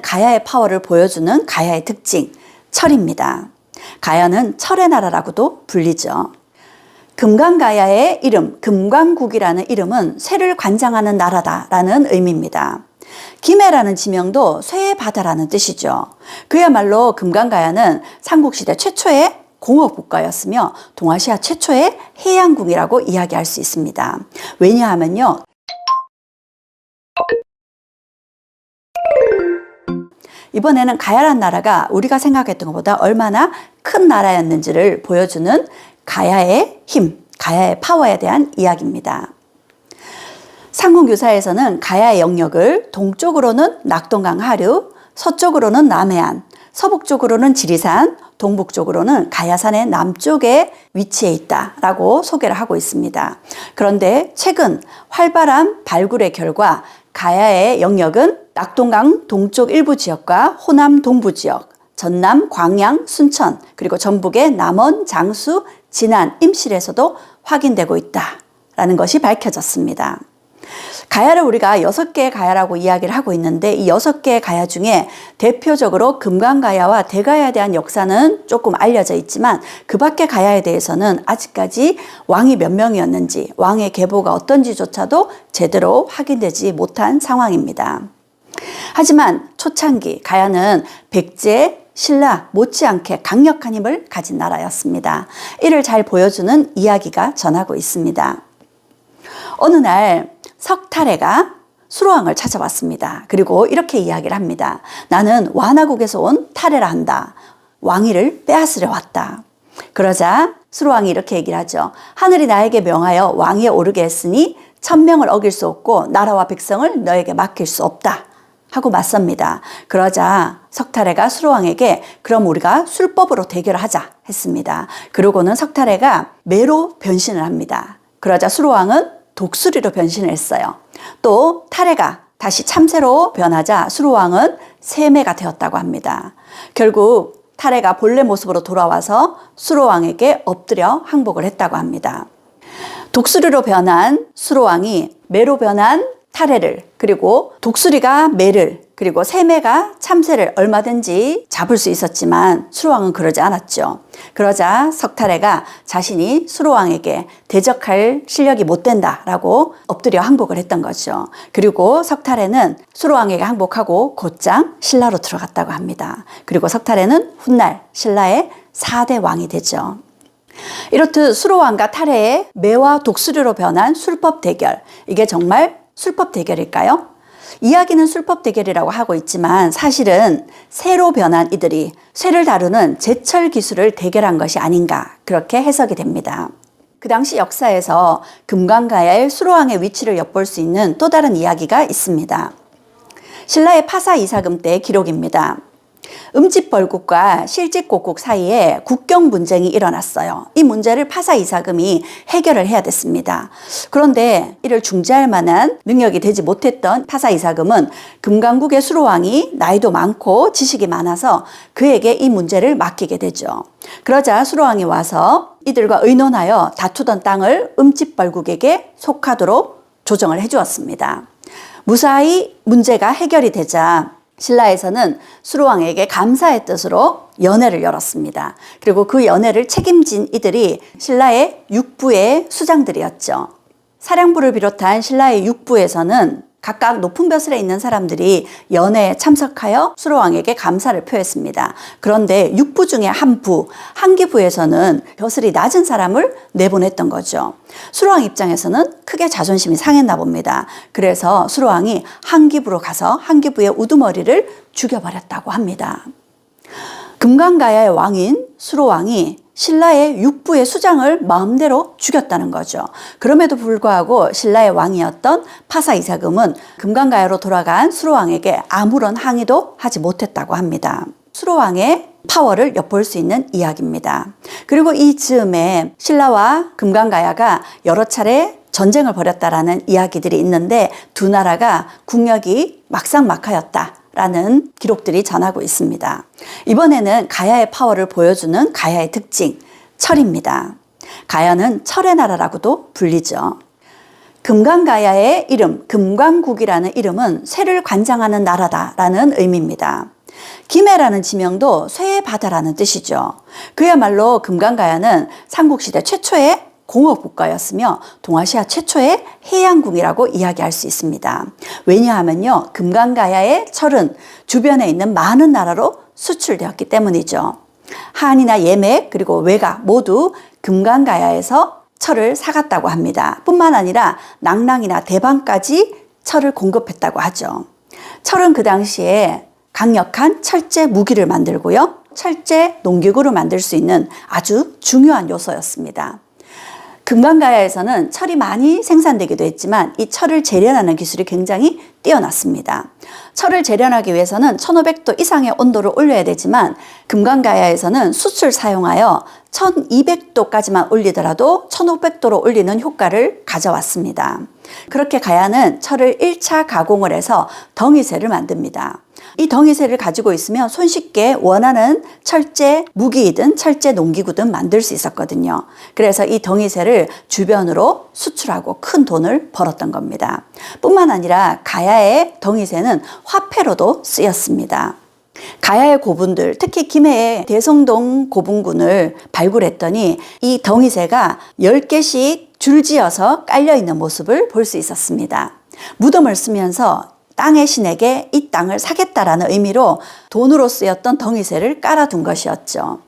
가야의 파워를 보여주는 가야의 특징, 철입니다. 가야는 철의 나라라고도 불리죠. 금강가야의 이름, 금강국이라는 이름은 쇠를 관장하는 나라다라는 의미입니다. 김해라는 지명도 쇠의 바다라는 뜻이죠. 그야말로 금강가야는 삼국시대 최초의 공업국가였으며 동아시아 최초의 해양국이라고 이야기할 수 있습니다. 왜냐하면요, 이번에는 가야란 나라가 우리가 생각했던 것보다 얼마나 큰 나라였는지를 보여주는 가야의 힘, 가야의 파워에 대한 이야기입니다. 삼국유사에서는 가야의 영역을 동쪽으로는 낙동강 하류, 서쪽으로는 남해안, 서북쪽으로는 지리산, 동북쪽으로는 가야산의 남쪽에 위치해 있다라고 소개를 하고 있습니다. 그런데 최근 활발한 발굴의 결과 가야의 영역은 낙동강 동쪽 일부 지역과 호남 동부 지역, 전남, 광양, 순천, 그리고 전북의 남원, 장수, 진안, 임실에서도 확인되고 있다라는 것이 밝혀졌습니다. 가야를 우리가 6개의 가야라고 이야기를 하고 있는데 이 6개의 가야 중에 대표적으로 금강가야와 대가야에 대한 역사는 조금 알려져 있지만 그 밖의 가야에 대해서는 아직까지 왕이 몇 명이었는지 왕의 계보가 어떤지조차도 제대로 확인되지 못한 상황입니다. 하지만 초창기 가야는 백제, 신라 못지않게 강력한 힘을 가진 나라였습니다. 이를 잘 보여주는 이야기가 전하고 있습니다. 어느 날 석탈해가 수로왕을 찾아왔습니다. 그리고 이렇게 이야기를 합니다. 나는 완화국에서 온 탈해라 한다. 왕위를 빼앗으려 왔다. 그러자 수로왕이 이렇게 얘기를 하죠. 하늘이 나에게 명하여 왕위에 오르게 했으니 천명을 어길 수 없고 나라와 백성을 너에게 맡길 수 없다. 하고 맞섭니다. 그러자 석탈해가 수로왕에게 그럼 우리가 술법으로 대결을 하자 했습니다. 그러고는 석탈해가 매로 변신을 합니다. 그러자 수로왕은 독수리로 변신을 했어요. 또 탈해가 다시 참새로 변하자 수로왕은 새매가 되었다고 합니다. 결국 탈해가 본래 모습으로 돌아와서 수로왕에게 엎드려 항복을 했다고 합니다. 독수리로 변한 수로왕이 매로 변한 탈해를, 그리고 독수리가 매를, 그리고 새매가 참새를 얼마든지 잡을 수 있었지만 수로왕은 그러지 않았죠. 그러자 석탈해가 자신이 수로왕에게 대적할 실력이 못 된다라고 엎드려 항복을 했던 거죠. 그리고 석탈해는 수로왕에게 항복하고 곧장 신라로 들어갔다고 합니다. 그리고 석탈해는 훗날 신라의 4대 왕이 되죠. 이렇듯 수로왕과 탈해의 매와 독수리로 변한 술법 대결, 이게 정말 술법 대결일까요? 이야기는 술법 대결이라고 하고 있지만 사실은 새로 변한 이들이 쇠를 다루는 제철 기술을 대결한 것이 아닌가, 그렇게 해석이 됩니다. 그 당시 역사에서 금강가야의 수로왕의 위치를 엿볼 수 있는 또 다른 이야기가 있습니다. 신라의 파사 이사금 때의 기록입니다. 음집벌국과 실직곡국 사이에 국경 분쟁이 일어났어요. 이 문제를 파사 이사금이 해결을 해야 됐습니다. 그런데 이를 중재할 만한 능력이 되지 못했던 파사 이사금은 금강국의 수로왕이 나이도 많고 지식이 많아서 그에게 이 문제를 맡기게 되죠. 그러자 수로왕이 와서 이들과 의논하여 다투던 땅을 음집벌국에게 속하도록 조정을 해주었습니다. 무사히 문제가 해결이 되자 신라에서는 수로왕에게 감사의 뜻으로 연회를 열었습니다. 그리고 그 연회를 책임진 이들이 신라의 육부의 수장들이었죠. 사령부를 비롯한 신라의 육부에서는 각각 높은 벼슬에 있는 사람들이 연회에 참석하여 수로왕에게 감사를 표했습니다. 그런데 육부 중에 한 부, 한기부에서는 벼슬이 낮은 사람을 내보냈던 거죠. 수로왕 입장에서는 크게 자존심이 상했나 봅니다. 그래서 수로왕이 한기부로 가서 한기부의 우두머리를 죽여버렸다고 합니다. 금강가야의 왕인 수로왕이 신라의 육부의 수장을 마음대로 죽였다는 거죠. 그럼에도 불구하고 신라의 왕이었던 파사 이사금은 금강가야로 돌아간 수로왕에게 아무런 항의도 하지 못했다고 합니다. 수로왕의 파워를 엿볼 수 있는 이야기입니다. 그리고 이 즈음에 신라와 금강가야가 여러 차례 전쟁을 벌였다라는 이야기들이 있는데 두 나라가 국력이 막상막하였다 라는 기록들이 전하고 있습니다. 이번에는 가야의 파워를 보여주는 가야의 특징, 철입니다. 가야는 철의 나라라고도 불리죠. 금강가야의 이름, 금강국이라는 이름은 쇠를 관장하는 나라다라는 의미입니다. 김해라는 지명도 쇠의 바다라는 뜻이죠. 그야말로 금강가야는 삼국시대 최초의 공업국가였으며 동아시아 최초의 해양국이라고 이야기할 수 있습니다. 왜냐하면요, 금강가야의 철은 주변에 있는 많은 나라로 수출되었기 때문이죠. 한이나 예맥 그리고 외가 모두 금강가야에서 철을 사갔다고 합니다. 뿐만 아니라 낙랑이나 대방까지 철을 공급했다고 하죠. 철은 그 당시에 강력한 철제 무기를 만들고요, 철제 농기구를 만들 수 있는 아주 중요한 요소였습니다. 금강가야에서는 철이 많이 생산되기도 했지만 이 철을 재련하는 기술이 굉장히 뛰어났습니다. 철을 재련하기 위해서는 1500도 이상의 온도를 올려야 되지만 금강가야에서는 숯을 사용하여 1200도까지만 올리더라도 1500도로 올리는 효과를 가져왔습니다. 그렇게 가야는 철을 1차 가공을 해서 덩이쇠를 만듭니다. 이 덩이쇠를 가지고 있으면 손쉽게 원하는 철제 무기이든 철제 농기구든 만들 수 있었거든요. 그래서 이 덩이쇠를 주변으로 수출하고 큰 돈을 벌었던 겁니다. 뿐만 아니라 가야의 덩이쇠는 화폐로도 쓰였습니다. 가야의 고분들, 특히 김해의 대성동 고분군을 발굴했더니 이 덩이쇠가 10개씩 줄지어서 깔려있는 모습을 볼 수 있었습니다. 무덤을 쓰면서 땅의 신에게 이 땅을 사겠다라는 의미로 돈으로 쓰였던 덩이쇠를 깔아둔 것이었죠.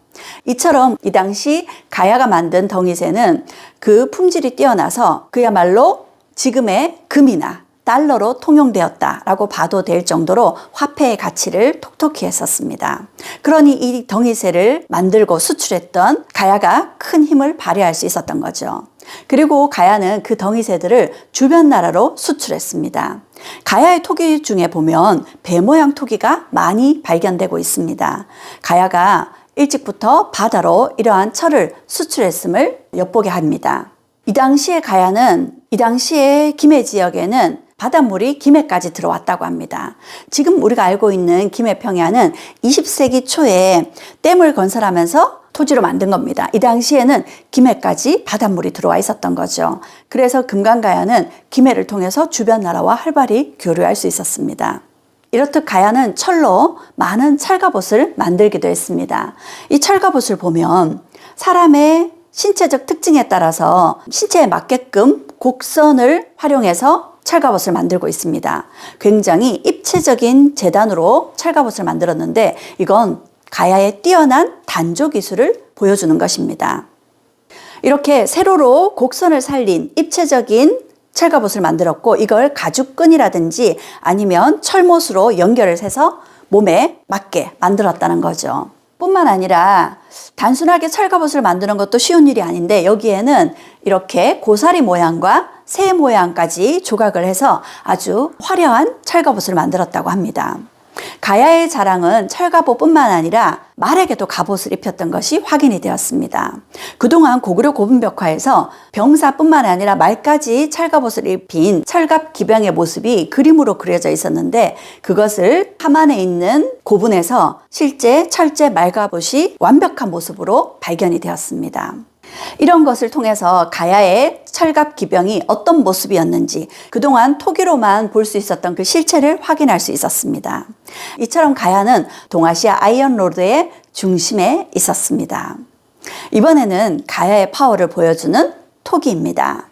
이처럼 이 당시 가야가 만든 덩이쇠는 그 품질이 뛰어나서 그야말로 지금의 금이나 달러로 통용되었다라고 봐도 될 정도로 화폐의 가치를 톡톡히 했었습니다. 그러니 이 덩이쇠를 만들고 수출했던 가야가 큰 힘을 발휘할 수 있었던 거죠. 그리고 가야는 그 덩이쇠들을 주변 나라로 수출했습니다. 가야의 토기 중에 보면 배 모양 토기가 많이 발견되고 있습니다. 가야가 일찍부터 바다로 이러한 철을 수출했음을 엿보게 합니다. 이 당시의 가야는, 이 당시의 김해 지역에는 바닷물이 김해까지 들어왔다고 합니다. 지금 우리가 알고 있는 김해 평야는 20세기 초에 댐을 건설하면서 토지로 만든 겁니다. 이 당시에는 김해까지 바닷물이 들어와 있었던 거죠. 그래서 금강가야는 김해를 통해서 주변 나라와 활발히 교류할 수 있었습니다. 이렇듯 가야는 철로 많은 철갑옷을 만들기도 했습니다. 이 철갑옷을 보면 사람의 신체적 특징에 따라서 신체에 맞게끔 곡선을 활용해서 철갑옷을 만들고 있습니다. 굉장히 입체적인 재단으로 철갑옷을 만들었는데 이건 가야의 뛰어난 단조 기술을 보여주는 것입니다. 이렇게 세로로 곡선을 살린 입체적인 철갑옷을 만들었고 이걸 가죽끈이라든지 아니면 철못으로 연결을 해서 몸에 맞게 만들었다는 거죠. 뿐만 아니라 단순하게 철갑옷을 만드는 것도 쉬운 일이 아닌데 여기에는 이렇게 고사리 모양과 새 모양까지 조각을 해서 아주 화려한 철갑옷을 만들었다고 합니다. 가야의 자랑은 철갑옷뿐만 아니라 말에게도 갑옷을 입혔던 것이 확인이 되었습니다. 그동안 고구려 고분벽화에서 병사뿐만 아니라 말까지 철갑옷을 입힌 철갑 기병의 모습이 그림으로 그려져 있었는데 그것을 함안에 있는 고분에서 실제 철제 말갑옷이 완벽한 모습으로 발견이 되었습니다. 이런 것을 통해서 가야의 철갑 기병이 어떤 모습이었는지 그동안 토기로만 볼 수 있었던 그 실체를 확인할 수 있었습니다. 이처럼 가야는 동아시아 아이언로드의 중심에 있었습니다. 이번에는 가야의 파워를 보여주는 토기입니다.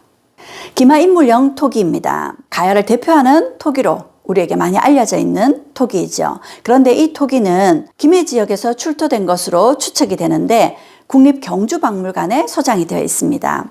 기마인물령 토기입니다. 가야를 대표하는 토기로 우리에게 많이 알려져 있는 토기이죠. 그런데 이 토기는 김해 지역에서 출토된 것으로 추측이 되는데 국립경주박물관에 소장이 되어 있습니다.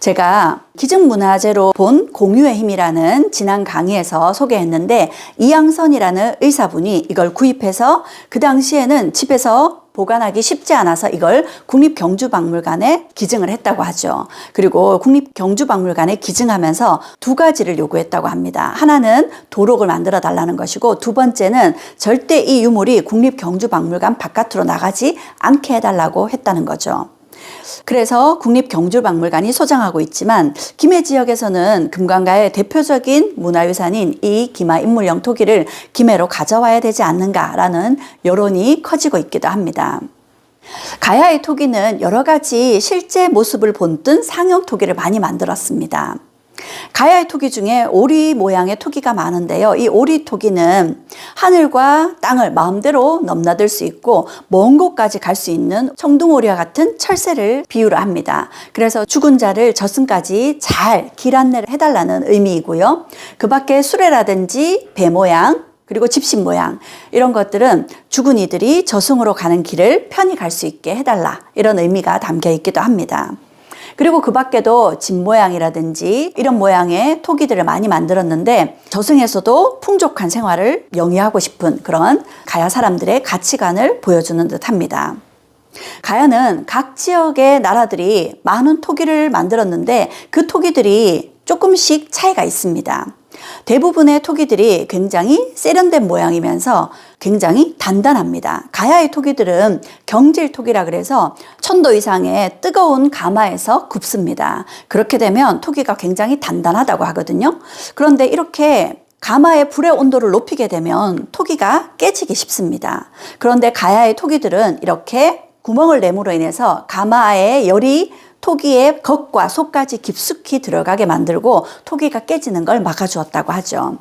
제가 기증문화재로 본 공유의 힘이라는 지난 강의에서 소개했는데 이양선이라는 의사분이 이걸 구입해서 그 당시에는 집에서 보관하기 쉽지 않아서 이걸 국립경주박물관에 기증을 했다고 하죠. 그리고 국립경주박물관에 기증하면서 두 가지를 요구했다고 합니다. 하나는 도록을 만들어 달라는 것이고 두 번째는 절대 이 유물이 국립경주박물관 바깥으로 나가지 않게 해달라고 했다는 거죠. 그래서 국립경주박물관이 소장하고 있지만 김해 지역에서는 금강가의 대표적인 문화유산인 이 기마인물령 토기를 김해로 가져와야 되지 않는가라는 여론이 커지고 있기도 합니다. 가야의 토기는 여러 가지 실제 모습을 본뜬 상형 토기를 많이 만들었습니다. 가야의 토기 중에 오리 모양의 토기가 많은데요. 이 오리 토기는 하늘과 땅을 마음대로 넘나들 수 있고 먼 곳까지 갈 수 있는 청둥오리와 같은 철새를 비유를 합니다. 그래서 죽은 자를 저승까지 잘 길 안내를 해달라는 의미이고요. 그 밖에 수레라든지 배 모양, 그리고 집신 모양, 이런 것들은 죽은 이들이 저승으로 가는 길을 편히 갈 수 있게 해달라, 이런 의미가 담겨 있기도 합니다. 그리고 그 밖에도 집 모양이라든지 이런 모양의 토기들을 많이 만들었는데, 저승에서도 풍족한 생활을 영위하고 싶은 그런 가야 사람들의 가치관을 보여주는 듯합니다. 가야는 각 지역의 나라들이 많은 토기를 만들었는데 그 토기들이 조금씩 차이가 있습니다. 대부분의 토기들이 굉장히 세련된 모양이면서 굉장히 단단합니다. 가야의 토기들은 경질 토기라 그래서 1000도 이상의 뜨거운 가마에서 굽습니다. 그렇게 되면 토기가 굉장히 단단하다고 하거든요. 그런데 이렇게 가마의 불의 온도를 높이게 되면 토기가 깨지기 쉽습니다. 그런데 가야의 토기들은 이렇게 구멍을 내므로 인해서 가마의 열이 토기의 겉과 속까지 깊숙이 들어가게 만들고 토기가 깨지는 걸 막아주었다고 하죠.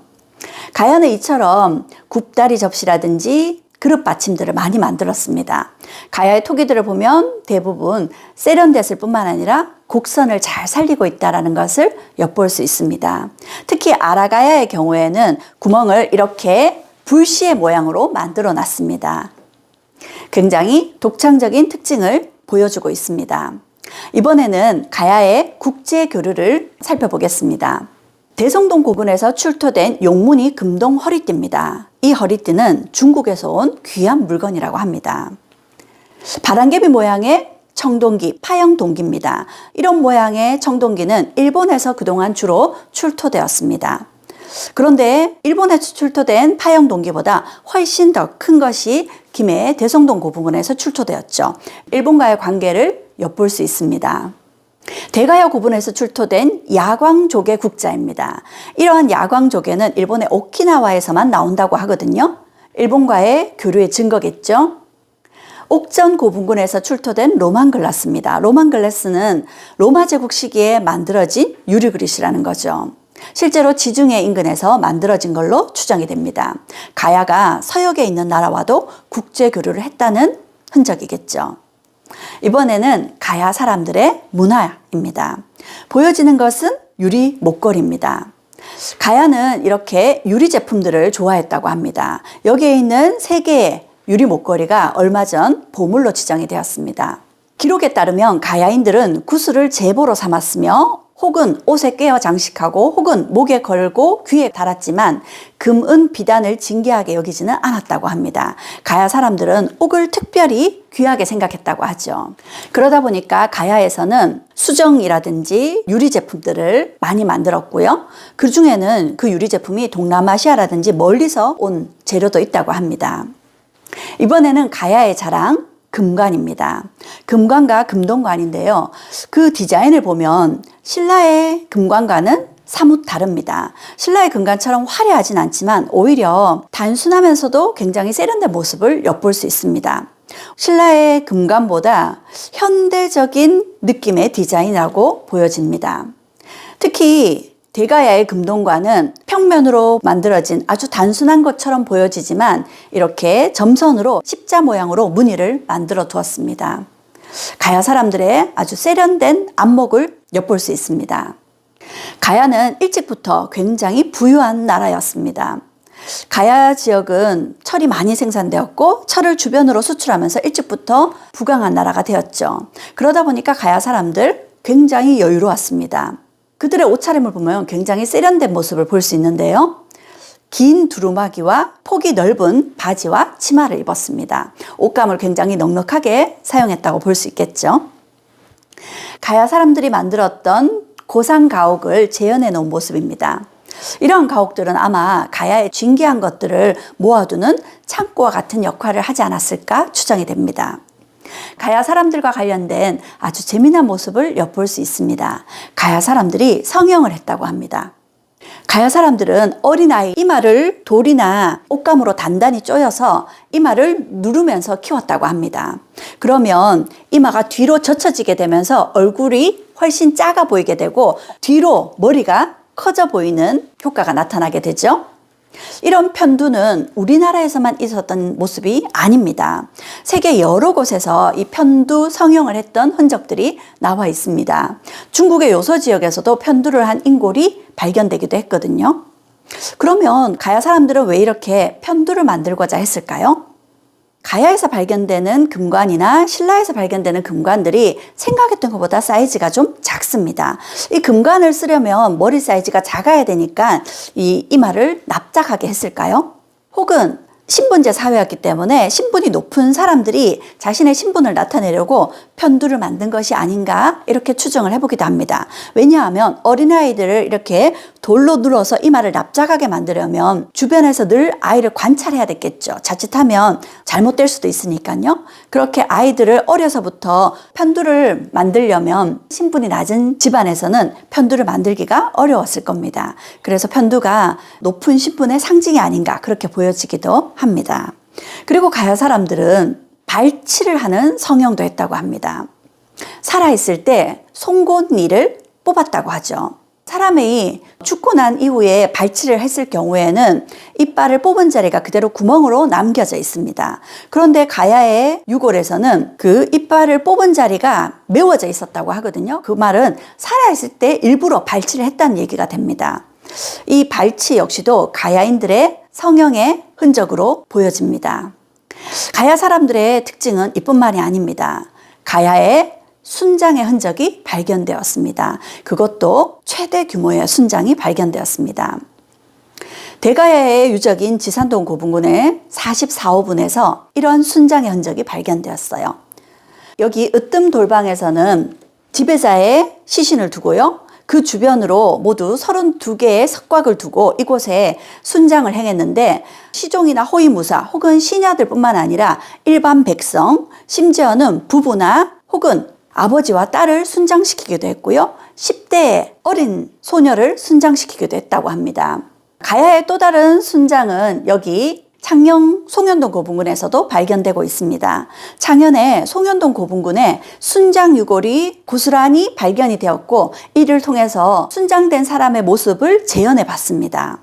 가야는 이처럼 굽다리 접시라든지 그릇 받침들을 많이 만들었습니다. 가야의 토기들을 보면 대부분 세련됐을 뿐만 아니라 곡선을 잘 살리고 있다는 것을 엿볼 수 있습니다. 특히 아라가야의 경우에는 구멍을 이렇게 불씨의 모양으로 만들어 놨습니다. 굉장히 독창적인 특징을 보여주고 있습니다. 이번에는 가야의 국제 교류를 살펴보겠습니다. 대성동 고분에서 출토된 용문이 금동 허리띠입니다. 이 허리띠는 중국에서 온 귀한 물건이라고 합니다. 바람개비 모양의 청동기, 파영동기입니다. 이런 모양의 청동기는 일본에서 그동안 주로 출토되었습니다. 그런데 일본에서 출토된 파영동기보다 훨씬 더 큰 것이 김해의 대성동 고분에서 출토되었죠. 일본과의 관계를 엿볼 수 있습니다. 대가야 고분에서 출토된 야광조개 국자입니다. 이러한 야광조개는 일본의 오키나와에서만 나온다고 하거든요. 일본과의 교류의 증거겠죠. 옥전 고분군에서 출토된 로만 글라스입니다. 로만 글라스는 로마 제국 시기에 만들어진 유리 그릇이라는 거죠. 실제로 지중해 인근에서 만들어진 걸로 추정이 됩니다. 가야가 서역에 있는 나라와도 국제 교류를 했다는 흔적이겠죠. 이번에는 가야 사람들의 문화입니다. 보여지는 것은 유리 목걸이입니다. 가야는 이렇게 유리 제품들을 좋아했다고 합니다. 여기에 있는 3개의 유리 목걸이가 얼마 전 보물로 지정이 되었습니다. 기록에 따르면 가야인들은 구슬을 제보로 삼았으며 혹은 옷에 꿰어 장식하고 혹은 목에 걸고 귀에 달았지만 금, 은, 비단을 진귀하게 여기지는 않았다고 합니다. 가야 사람들은 옥을 특별히 귀하게 생각했다고 하죠. 그러다 보니까 가야에서는 수정이라든지 유리 제품들을 많이 만들었고요. 그 중에는 그 유리 제품이 동남아시아라든지 멀리서 온 재료도 있다고 합니다. 이번에는 가야의 자랑, 금관입니다. 금관과 금동관인데요. 그 디자인을 보면 신라의 금관과는 사뭇 다릅니다. 신라의 금관처럼 화려하진 않지만 오히려 단순하면서도 굉장히 세련된 모습을 엿볼 수 있습니다. 신라의 금관보다 현대적인 느낌의 디자인이라고 보여집니다. 특히 대가야의 금동관은 평면으로 만들어진 아주 단순한 것처럼 보여지지만 이렇게 점선으로 십자 모양으로 무늬를 만들어 두었습니다. 가야 사람들의 아주 세련된 안목을 엿볼 수 있습니다. 가야는 일찍부터 굉장히 부유한 나라였습니다. 가야 지역은 철이 많이 생산되었고 철을 주변으로 수출하면서 일찍부터 부강한 나라가 되었죠. 그러다 보니까 가야 사람들 굉장히 여유로웠습니다. 그들의 옷차림을 보면 굉장히 세련된 모습을 볼 수 있는데요. 긴 두루마기와 폭이 넓은 바지와 치마를 입었습니다. 옷감을 굉장히 넉넉하게 사용했다고 볼 수 있겠죠. 가야 사람들이 만들었던 고상 가옥을 재현해 놓은 모습입니다. 이러한 가옥들은 아마 가야의 진귀한 것들을 모아두는 창고와 같은 역할을 하지 않았을까 추정이 됩니다. 가야 사람들과 관련된 아주 재미난 모습을 엿볼 수 있습니다. 가야 사람들이 성형을 했다고 합니다. 가야 사람들은 어린아이 이마를 돌이나 옷감으로 단단히 쪼여서 이마를 누르면서 키웠다고 합니다. 그러면 이마가 뒤로 젖혀지게 되면서 얼굴이 훨씬 작아 보이게 되고 뒤로 머리가 커져 보이는 효과가 나타나게 되죠. 이런 편두는 우리나라에서만 있었던 모습이 아닙니다. 세계 여러 곳에서 이 편두 성형을 했던 흔적들이 나와 있습니다. 중국의 요서 지역에서도 편두를 한 인골이 발견되기도 했거든요. 그러면 가야 사람들은 왜 이렇게 편두를 만들고자 했을까요? 가야에서 발견되는 금관이나 신라에서 발견되는 금관들이 생각했던 것보다 사이즈가 좀 작습니다. 이 금관을 쓰려면 머리 사이즈가 작아야 되니까 이 이마를 납작하게 했을까요? 혹은 신분제 사회였기 때문에 신분이 높은 사람들이 자신의 신분을 나타내려고 편두를 만든 것이 아닌가 이렇게 추정을 해보기도 합니다. 왜냐하면 어린아이들을 이렇게 돌로 눌러서 이마를 납작하게 만들려면 주변에서 늘 아이를 관찰해야 됐겠죠. 자칫하면 잘못될 수도 있으니까요. 그렇게 아이들을 어려서부터 편두를 만들려면 신분이 낮은 집안에서는 편두를 만들기가 어려웠을 겁니다. 그래서 편두가 높은 신분의 상징이 아닌가 그렇게 보여지기도 합니다. 그리고 가야 사람들은 발치를 하는 성형도 했다고 합니다. 살아있을 때 송곳니를 뽑았다고 하죠. 사람이 죽고 난 이후에 발치를 했을 경우에는 이빨을 뽑은 자리가 그대로 구멍으로 남겨져 있습니다. 그런데 가야의 유골에서는 그 이빨을 뽑은 자리가 메워져 있었다고 하거든요. 그 말은 살아있을 때 일부러 발치를 했다는 얘기가 됩니다. 이 발치 역시도 가야인들의 성형의 흔적으로 보여집니다. 가야 사람들의 특징은 이뿐만이 아닙니다. 가야의 순장의 흔적이 발견되었습니다. 그것도 최대 규모의 순장이 발견되었습니다. 대가야의 유적인 지산동 고분군의 44호분에서 이런 순장의 흔적이 발견되었어요. 여기 으뜸 돌방에서는 지배자의 시신을 두고요. 그 주변으로 모두 32개의 석곽을 두고 이곳에 순장을 행했는데 시종이나 호위무사 혹은 시녀들뿐만 아니라 일반 백성, 심지어는 부부나 혹은 아버지와 딸을 순장시키기도 했고요. 10대의 어린 소녀를 순장시키기도 했다고 합니다. 가야의 또 다른 순장은 여기 창녕 송현동 고분군에서도 발견되고 있습니다. 창현의 송현동 고분군에 순장 유골이 고스란히 발견이 되었고 이를 통해서 순장된 사람의 모습을 재현해 봤습니다.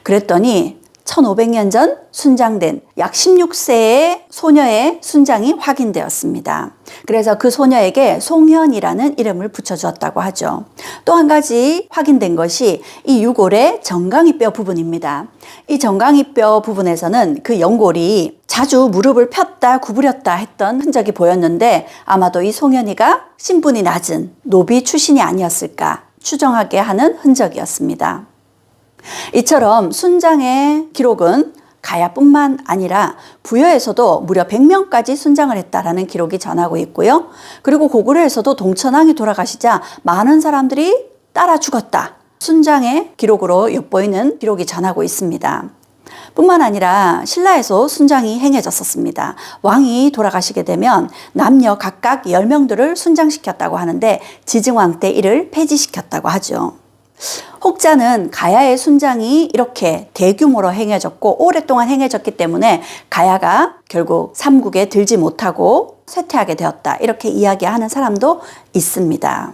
그랬더니 1500년 전 순장된 약 16세의 소녀의 순장이 확인되었습니다. 그래서 그 소녀에게 송현이라는 이름을 붙여주었다고 하죠. 또 한 가지 확인된 것이 이 유골의 정강이뼈 부분입니다. 이 정강이뼈 부분에서는 그 연골이 자주 무릎을 폈다 구부렸다 했던 흔적이 보였는데 아마도 이 송현이가 신분이 낮은 노비 출신이 아니었을까 추정하게 하는 흔적이었습니다. 이처럼 순장의 기록은 가야뿐만 아니라 부여에서도 무려 100명까지 순장을 했다라는 기록이 전하고 있고요. 그리고 고구려에서도 동천왕이 돌아가시자 많은 사람들이 따라 죽었다. 순장의 기록으로 엿보이는 기록이 전하고 있습니다. 뿐만 아니라 신라에서 순장이 행해졌었습니다. 왕이 돌아가시게 되면 남녀 각각 10명들을 순장시켰다고 하는데 지증왕 때 이를 폐지시켰다고 하죠. 혹자는 가야의 순장이 이렇게 대규모로 행해졌고 오랫동안 행해졌기 때문에 가야가 결국 삼국에 들지 못하고 쇠퇴하게 되었다 이렇게 이야기하는 사람도 있습니다.